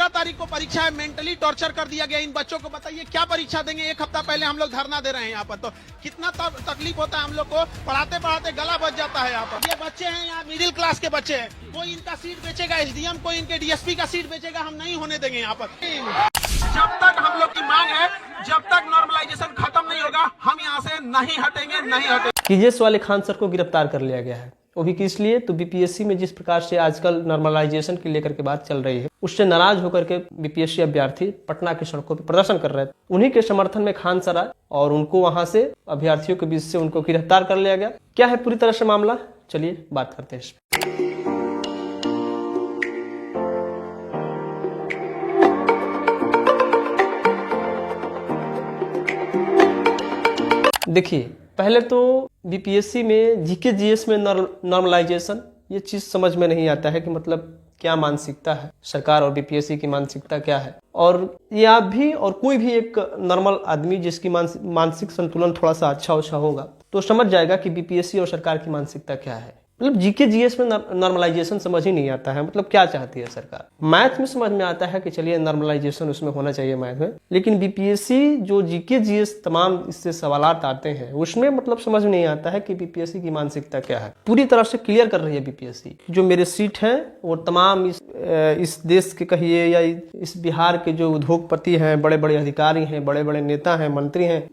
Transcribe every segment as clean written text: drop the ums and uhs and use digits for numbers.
13 तारीख को परीक्षा है, मेंटली टॉर्चर कर दिया गया इन बच्चों को। बताइए क्या परीक्षा देंगे? एक हफ्ता पहले हम लोग धरना दे रहे हैं यहाँ पर, तो कितना तकलीफ होता है हम लोग को। पढ़ाते पढ़ाते गला बच जाता है यहाँ पर। ये बच्चे हैं यहाँ मिडिल क्लास के बच्चे हैं, कोई इनका सीट बेचेगा एसडीएम, कोई इनके डीएसपी का सीट बेचेगा, हम नहीं होने देंगे यहाँ पर। जब तक हम लोग की मांग है, जब तक नॉर्मलाइजेशन खत्म नहीं होगा, हम यहाँ से नहीं हटेंगे, नहीं हटेंगे। टीजेएस वाले खान सर को गिरफ्तार कर लिया गया है, वो भी किस लिए? तो बीपीएससी में जिस प्रकार से आजकल नॉर्मलाइजेशन की लेकर के बात चल रही है, उससे नाराज होकर के बीपीएससी अभ्यर्थी पटना की सड़कों पर प्रदर्शन कर रहे थे। उन्हीं के समर्थन में खान सर आए और उनको वहां से अभ्यर्थियों के बीच से उनको गिरफ्तार कर लिया गया। क्या है पूरी तरह से मामला, चलिए बात करते हैं इस पर। देखिए, पहले तो बीपीएससी में जीके जीएस में नॉर्मलाइजेशन, ये चीज समझ में नहीं आता है कि मतलब क्या मानसिकता है सरकार और बीपीएससी की मानसिकता क्या है। और ये आप भी और कोई भी एक नॉर्मल आदमी जिसकी मानसिक संतुलन थोड़ा सा अच्छा होगा तो समझ जाएगा कि बीपीएससी और सरकार की मानसिकता क्या है। मतलब जीके जीएस में नॉर्मलाइजेशन समझ ही नहीं आता है, मतलब क्या चाहती है सरकार। मैथ में समझ में आता है कि चलिए नॉर्मलाइजेशन उसमें होना चाहिए मैथ में, लेकिन बीपीएससी जो जीके जीएस तमाम इससे सवालात आते हैं उसमें मतलब समझ में नहीं आता है कि बीपीएससी की मानसिकता क्या है। पूरी तरह से क्लियर कर रही है बीपीएससी। जो मेरे सीट है वो तमाम इस देश के कहिए या इस बिहार के जो उद्योगपति हैं, बड़े बड़े अधिकारी हैं, बड़े बड़े नेता हैं, मंत्री हैं,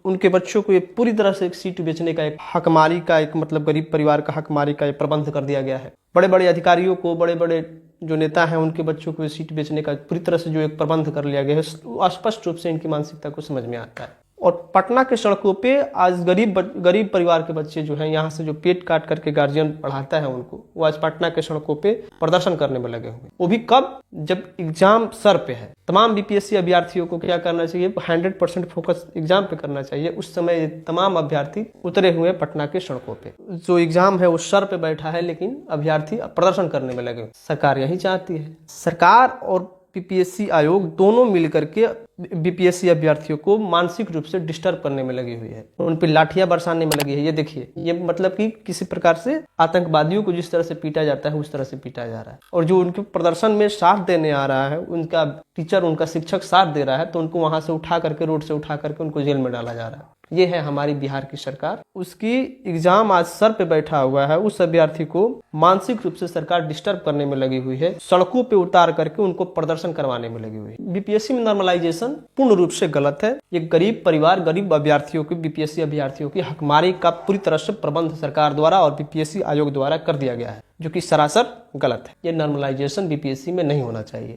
उनके बच्चों को ये पूरी तरह से एक सीट बेचने का, एक हकमारी का, एक मतलब गरीब परिवार का हकमारी का ये प्रबंध कर दिया गया है। बड़े बड़े अधिकारियों को, बड़े बड़े जो नेता हैं उनके बच्चों को सीट बेचने का पूरी तरह से जो एक प्रबंध कर लिया गया है, स्पष्ट रूप से इनकी मानसिकता को समझ में आता है। और पटना के सड़कों पे आज गरीब परिवार के बच्चे जो हैं, यहाँ से जो पेट काट करके गार्जियन पढ़ाता है उनको, वो आज पटना के सड़कों पे प्रदर्शन करने में लगे हुए। वो भी कब? जब एग्जाम सर पे है। तमाम बीपीएससी अभ्यर्थियों को क्या करना चाहिए? 100% फोकस एग्जाम पे करना चाहिए। उस समय तमाम अभ्यर्थी उतरे हुए पटना के सड़कों पे। जो एग्जाम है वो सर पे बैठा है, लेकिन अभ्यर्थी प्रदर्शन करने में लगे। सरकार यही चाहती है। सरकार और बीपीएससी आयोग दोनों मिलकर के बीपीएससी अभ्यर्थियों को मानसिक रूप से डिस्टर्ब करने में लगी हुई है, उन पर लाठियां बरसाने में लगी है। ये देखिए, ये मतलब कि किसी प्रकार से आतंकवादियों को जिस तरह से पीटा जाता है उस तरह से पीटा जा रहा है। और जो उनके प्रदर्शन में साथ देने आ रहा है, उनका टीचर, उनका शिक्षक साथ दे रहा है, तो उनको वहां से उठा करके, रोड से उठा करके उनको जेल में डाला जा रहा है। ये है हमारी बिहार की सरकार। उसकी एग्जाम आज सर पे बैठा हुआ है, उस अभ्यर्थी को मानसिक रूप से सरकार डिस्टर्ब करने में लगी हुई है, सड़कों पे उतार करके उनको प्रदर्शन करवाने में लगी हुई है। बीपीएससी में नॉर्मलाइजेशन पूर्ण रूप से गलत है। ये गरीब परिवार, गरीब अभ्यर्थियों की, बीपीएससी अभ्यर्थियों की हकमारी का पूरी तरह से प्रबंध सरकार द्वारा और बीपीएससी आयोग द्वारा कर दिया गया है, जो कि सरासर गलत है। ये नॉर्मलाइजेशन बीपीएससी में नहीं होना चाहिए।